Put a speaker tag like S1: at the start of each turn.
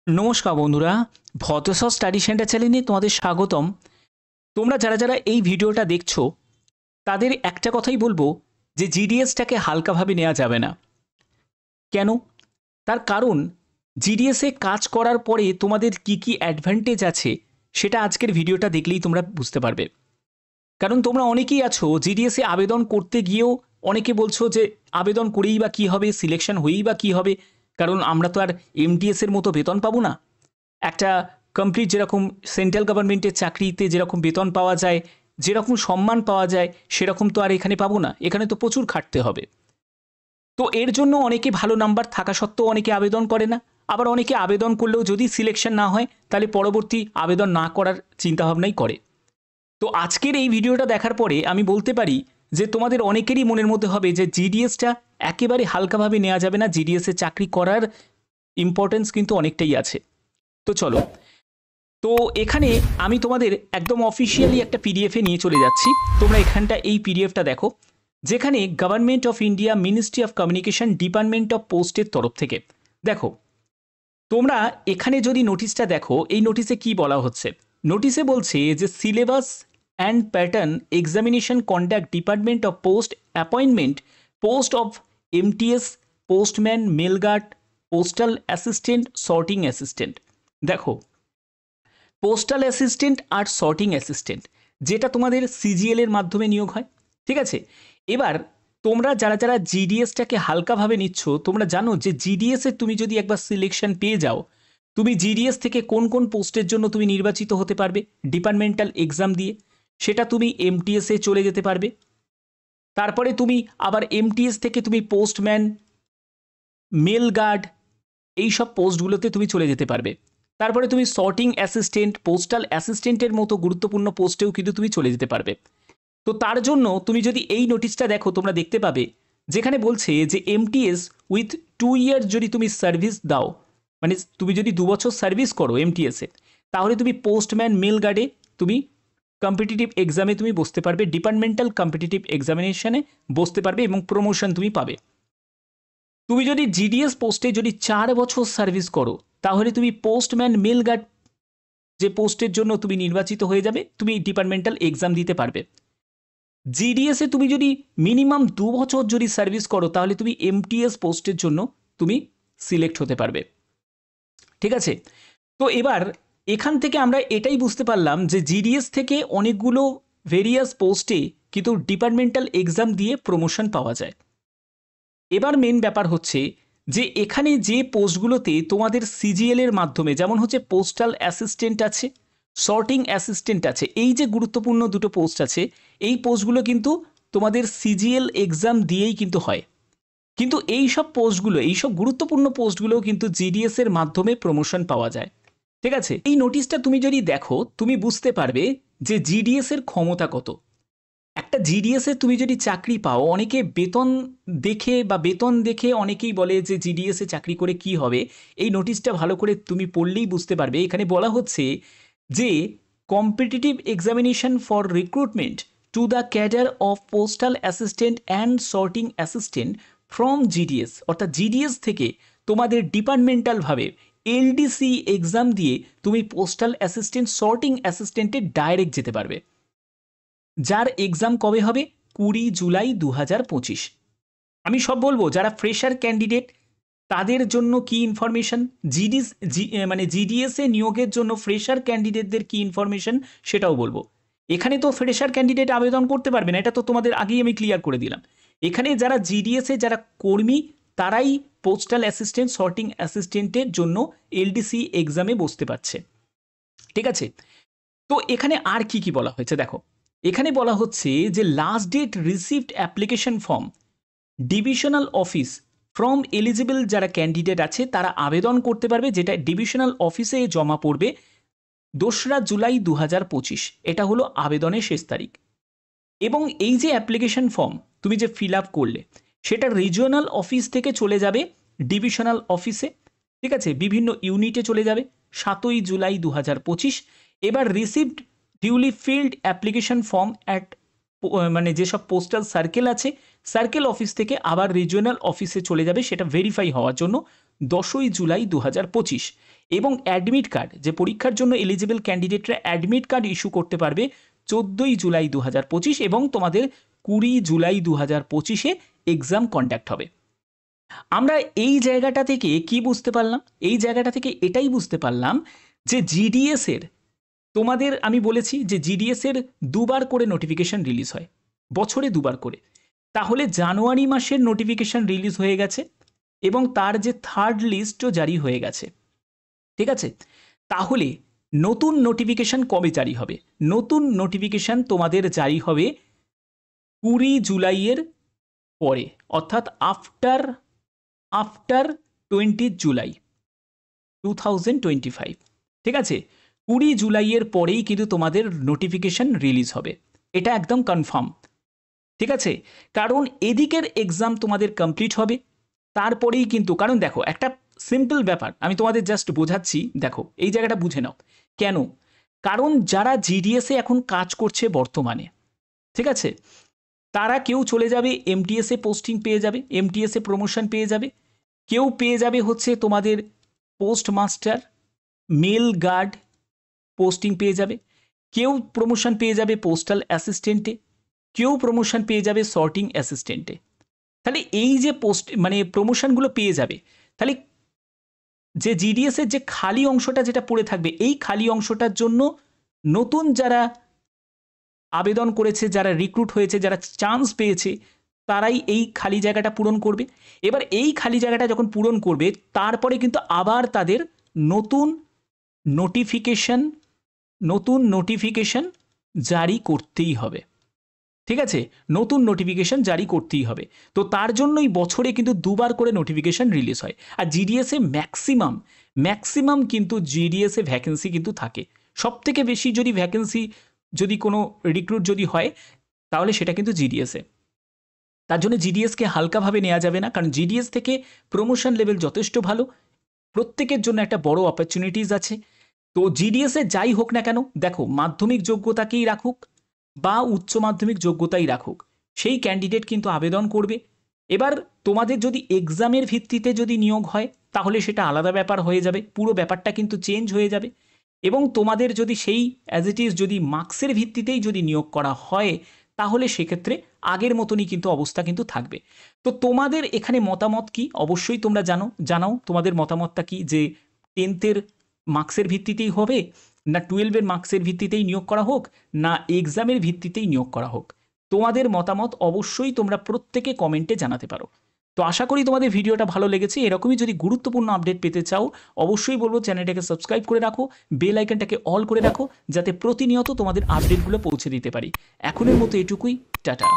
S1: নমস্কার বন্ধুরা, ভদ্রসর study centre চ্যানেলে তোমাদের স্বাগতম। তোমরা যারা যারা এই ভিডিওটা দেখছো তাদের একটা কথাই বলবো যে জিডিএসটাকে হালকাভাবে নেওয়া যাবে না। কেন? তার কারণ জিডিএসে কাজ করার পরে তোমাদের কি কি অ্যাডভান্টেজ আছে সেটা আজকের ভিডিওটা দেখলেই তোমরা বুঝতে পারবে। কারণ তোমরা অনেকেই আছো জিডিএসে আবেদন করতে গিয়েও অনেকে বলছো যে আবেদন করেই বা কী হবে, সিলেকশন হয়েই বা কী হবে, কারণ আমরা তো আর এমটিএসের মতো বেতন পাবো না। একটা কমপ্লিট যেরকম সেন্ট্রাল গভর্নমেন্টের চাকরিতে যেরকম বেতন পাওয়া যায়, যেরকম সম্মান পাওয়া যায়, সেরকম তো আর এখানে পাবো না। এখানে তো প্রচুর খাটতে হবে। তো এর জন্য অনেকে ভালো নাম্বার থাকা সত্ত্বেও অনেকে আবেদন করে না। আবার অনেকে আবেদন করলেও যদি সিলেকশন না হয় তাহলে পরবর্তী আবেদন না করার চিন্তাভাবনাই করে। তো আজকের এই ভিডিওটা দেখার পরে আমি বলতে পারি যে তোমাদের অনেকেরই মনের মধ্যে হবে যে জিডিএসটা একেবারে হালকাভাবে নেওয়া যাবে না, জিডিএসে চাকরি করার ইম্পর্টেন্স কিন্তু অনেকটাই আছে। তো চলো, তো এখানে আমি তোমাদের একদম অফিসিয়ালি একটা পিডিএফে নিয়ে চলে যাচ্ছি। তোমরা এখানটা এই পিডিএফটা দেখো, যেখানে government of India ministry of communication department of পোস্টের তরফ থেকে দেখো। তোমরা এখানে যদি নোটিশটা দেখো, এই নোটিশে কি বলা হচ্ছে? নোটিশে বলছে যে syllabus and pattern examination conduct department of post appointment post of MTS, postman, mail guard, postal assistant, sorting assistant. দেখো, পোস্টাল অ্যাসিস্ট্যান্ট আর সর্টিং অ্যাসিস্ট্যান্ট যেটা তোমাদের সিজিএল এর মাধ্যমে নিয়োগ হয়, ঠিক আছে? এবার তোমরা যারা যারা জিডিএসটাকে হালকাভাবে নিচ্ছ, তোমরা জানো যে জিডিএসে তুমি যদি একবার সিলেকশন পেয়ে যাও, তুমি জিডিএস থেকে কোন কোন পোস্টের জন্য তুমি নির্বাচিত হতে পারবে ডিপার্টমেন্টাল এক্সাম দিয়ে, সেটা তুমি এমটিএসে চলে যেতে পারবে। তারপরে তুমি আবার এমটিএস থেকে তুমি পোস্টম্যান, মেল গার্ড, এই সব পোস্টগুলোতে তুমি চলে যেতে পারবে। তারপরে তুমি সর্টিং অ্যাসিস্ট্যান্ট, পোস্টাল অ্যাসিস্ট্যান্টের মতো গুরুত্বপূর্ণ পোস্টেও কিন্তু তুমি চলে যেতে পারবে। তো তার জন্য তুমি যদি এই নোটিশটা দেখো, তোমরা দেখতে পাবে যেখানে বলছে যে এমটিএস উইথ 2 ইয়ার্স যদি তুমি সার্ভিস দাও, মানে তুমি যদি 2 বছর সার্ভিস করো এমটিএসে, তাহলে তুমি পোস্টম্যান, মেল গার্ডে তুমি কম্পিটিটিভ এক্সামে তুমি বসতে পারবে, ডিপার্টমেন্টাল কম্পিটিটিভ এক্সামিনেশনে বসতে পারবে এবং প্রমোশন তুমি পাবে। তুমি যদি জিডিএস পোস্টে যদি 4 বছর সার্ভিস করো, তাহলে তুমি পোস্টম্যান, মেল গার্ড যে পোস্টের জন্য তুমি নির্বাচিত হয়ে যাবে, তুমি ডিপার্টমেন্টাল এক্সাম দিতে পারবে। জিডিএসে তুমি যদি মিনিমাম 2 বছর যদি সার্ভিস করো, তাহলে তুমি এমটিএস পোস্টের জন্য তুমি সিলেক্ট হতে পারবে, ঠিক আছে? তো এবার এখান থেকে আমরা এটাই বুঝতে পারলাম যে জিডিএস থেকে অনেকগুলো ভেরিয়াস পোস্টে কিন্তু ডিপার্টমেন্টাল এক্সাম দিয়ে প্রমোশন পাওয়া যায়। এবার মেন ব্যাপার হচ্ছে যে এখানে যে পোস্টগুলোতে তোমাদের সিজিএল এর মাধ্যমে, যেমন হচ্ছে পোস্টাল অ্যাসিস্ট্যান্ট আছে, সর্টিং অ্যাসিস্ট্যান্ট আছে, এই যে গুরুত্বপূর্ণ দুটো পোস্ট আছে, এই পোস্টগুলো কিন্তু তোমাদের সিজিএল এক্সাম দিয়েই কিন্তু হয়। কিন্তু এই সব পোস্টগুলো, এই সব গুরুত্বপূর্ণ পোস্টগুলোও কিন্তু জিডিএস এর মাধ্যমে প্রমোশন পাওয়া যায়, ঠিক আছে? এই নোটিশটা তুমি যদি দেখো, তুমি বুঝতে পারবে যে জিডিএস এর ক্ষমতা কত। একটা জিডিএসে তুমি যদি চাকরি পাও, অনেকে বেতন দেখে বা বেতন দেখে অনেকেই বলে যে জিডিএসে চাকরি করে কি হবে। এই নোটিশটা ভালো করে তুমি পড়লেই বুঝতে পারবে। এখানে বলা হচ্ছে যে competitive examination for recruitment to the cadre of postal assistant and sorting assistant from GDS, অর্থাৎ জিডিএস থেকে তোমাদের ডিপার্টমেন্টালভাবে এলডিসি এক্সাম দিয়ে তুমি পোস্টাল অ্যাসিস্ট্যান্ট, সর্টিং অ্যাসিস্ট্যান্টে ডাইরেক্ট যেতে পারবে, যার এক্সাম কবে হবে? 20 জুলাই 2025। আমি সব বলবো, যারা ফ্রেশার ক্যান্ডিডেট তাদের জন্য কি ইনফরমেশন, মানে জিডিএসএ নিয়োগের জন্য ফ্রেশার ক্যান্ডিডেটদের কি ইনফরমেশন সেটাও বলবো। এখানে তো ফ্রেশার ক্যান্ডিডেট আবেদন করতে পারবে না, এটা তো তোমাদের আগেই আমি ক্লিয়ার করে দিলাম। এখানে যারা জিডিএসএ যারা কর্মী, তারাই পোস্টাল অ্যাসিস্ট্যান্ট, সর্টিং অ্যাসিস্ট্যান্টের জন্য এলডিসি এক্সামে বসতে পারছে, ঠিক আছে? তো এখানে আর কি কি বলা হয়েছে দেখো। এখানে বলা হচ্ছে যে last date received application form divisional office from eligible যারা ক্যান্ডিডেট আছে তারা আবেদন করতে পারবে, যেটা ডিভিশনাল অফিসে জমা পড়বে 2রা জুলাই 2025। এটা হলো আবেদনের শেষ তারিখ। এবং এই যে অ্যাপ্লিকেশন ফর্ম তুমি যে ফিল আপ করলে, সেটা রিজিওনাল অফিস থেকে চলে যাবে ডিভিশনাল অফিসে, ঠিক আছে? বিভিন্ন ইউনিটে চলে যাবে 7ই জুলাই 2025। এবার received duly field application form at, মানে যেসব পোস্টাল সার্কেল আছে, সার্কেল অফিস থেকে আবার রিজিওনাল অফিসে চলে যাবে সেটা ভেরিফাই হওয়ার জন্য 10ই জুলাই 2025 এবং অ্যাডমিট কার্ড, যে পরীক্ষার জন্য এলিজিবল ক্যান্ডিডেটরা অ্যাডমিট কার্ড ইস্যু করতে পারবে 14ই জুলাই 2025 এবং তোমাদের 20 জুলাই 2025-এ এক্সাম কন্ডাক্ট হবে। আমরা এই জায়গাটা থেকে কি বুঝতে পারলাম? এই জায়গাটা থেকে এটাই বুঝতে পারলাম যে জিডিএসের, তোমাদের আমি বলেছি যে জিডিএসের 2বার করে নোটিফিকেশন রিলিজ হয়, বছরে 2বার করে। তাহলে জানুয়ারি মাসের নোটিফিকেশন রিলিজ হয়ে গেছে এবং তার যে থার্ড লিস্টও জারি হয়ে গেছে, ঠিক আছে? তাহলে নতুন নোটিফিকেশন কবে জারি হবে? নতুন নোটিফিকেশন তোমাদের জারি হবে 20 জুলাইয়ের পরে, অর্থাৎ আফটার 20 জুলাই 2025, ঠিক আছে? 20 জুলাইয়ের পরেই কিন্তু তোমাদের নোটিফিকেশন রিলিজ হবে, এটা একদম কনফার্ম, ঠিক আছে? কারণ এদিকের এক্সাম তোমাদের কমপ্লিট হবে, তারপরেই কিন্তু, কারণ দেখো একটা সিম্পল ব্যাপার আমি তোমাদের জাস্ট বোঝাচ্ছি, দেখো এই জায়গাটা বুঝে নাও। কেন? কারণ যারা জিডিএসে এখন কাজ করছে বর্তমানে, ঠিক আছে, তারা কেউ চলে যাবে এমটিএসে পোস্টিং পেয়ে যাবে, এমটিএসে প্রমোশন পেয়ে যাবে, কেউ পেয়ে যাবে হচ্ছে তোমাদের post master, mail guard posting পেয়ে যাবে, কেউ প্রমোশন পেয়ে যাবে পোস্টাল অ্যাসিস্ট্যান্টে, কেউ প্রমোশন পেয়ে যাবে সর্টিং অ্যাসিস্ট্যান্টে। তাহলে এই যে প্রমোশনগুলো পেয়ে যাবে, তাহলে যে জিডিএসের যে খালি অংশটা যেটা পড়ে থাকবে, এই খালি অংশটার জন্য নতুন যারা আবেদন করেছে, যারা রিক্রুট হয়েছে, যারা চান্স পেয়েছে, তারাই এই খালি জায়গাটা পূরণ করবে। এবার এই খালি জায়গাটা যখন পূরণ করবে, তারপরে কিন্তু আবার তাদের নতুন নোটিফিকেশন জারি করতেই হবে, ঠিক আছে? নতুন নোটিফিকেশন জারি করতেই হবে। তো তার জন্যই বছরে কিন্তু 2বার করে নোটিফিকেশন রিলিজ হয়। আর জিডিএসে ম্যাক্সিমাম কিন্তু জিডিএসে ভ্যাকেন্সি কিন্তু থাকে। সবথেকে বেশি যদি ভ্যাকেন্সি যদি কোনো রিক্রুট যদি হয়, তাহলে সেটা কিন্তু জিডিএসে। তার জন্য জিডিএসকে হালকাভাবে নেওয়া যাবে না, কারণ জিডিএস থেকে প্রমোশন লেভেল যথেষ্ট ভালো, প্রত্যেকের জন্য একটা বড় অপরচুনিটিস আছে। তো জিডিএসে যাই হোক না কেন, দেখো মাধ্যমিক যোগ্যতাকেই রাখুক বা উচ্চ মাধ্যমিক যোগ্যতাই রাখুক, সেই ক্যান্ডিডেট কিন্তু আবেদন করবে। এবার তোমাদের যদি এক্সামের ভিত্তিতে যদি নিয়োগ হয়, তাহলে সেটা আলাদা ব্যাপার হয়ে যাবে, পুরো ব্যাপারটা কিন্তু চেঞ্জ হয়ে যাবে। এবং তোমাদের যদি সেই অ্যাজ ইট ইজ যদি মার্কসের ভিত্তিতেই যদি নিয়োগ করা হয়, তাহলে সেক্ষেত্রে আগের মতনই কিন্তু অবস্থা কিন্তু থাকবে। তো তোমাদের এখানে মতামত কি অবশ্যই তোমরা জানাও তোমাদের মতামতটা কি, যে 10th মার্কসের ভিত্তিতেই হবে, না 12 মার্কসের ভিত্তিতেই নিয়োগ করা হোক, না এক্সামের ভিত্তিতেই নিয়োগ করা হোক? তোমাদের মতামত অবশ্যই তোমরা প্রত্যেকে কমেন্টে জানাতে পারো। তো আশা করি তোমাদের ভিডিওটা ভালো লেগেছে। এরকমই যদি গুরুত্বপূর্ণ আপডেট পেতে চাও, অবশ্যই বলবো চ্যানেলটাকে সাবস্ক্রাইব করে রাখো, বেল আইকনটাকে অল করে রাখো, যাতে প্রতিনিয়ত তোমাদের আপডেটগুলো পৌঁছে দিতে পারি। এখনের মতো এটুকুই, টাটা।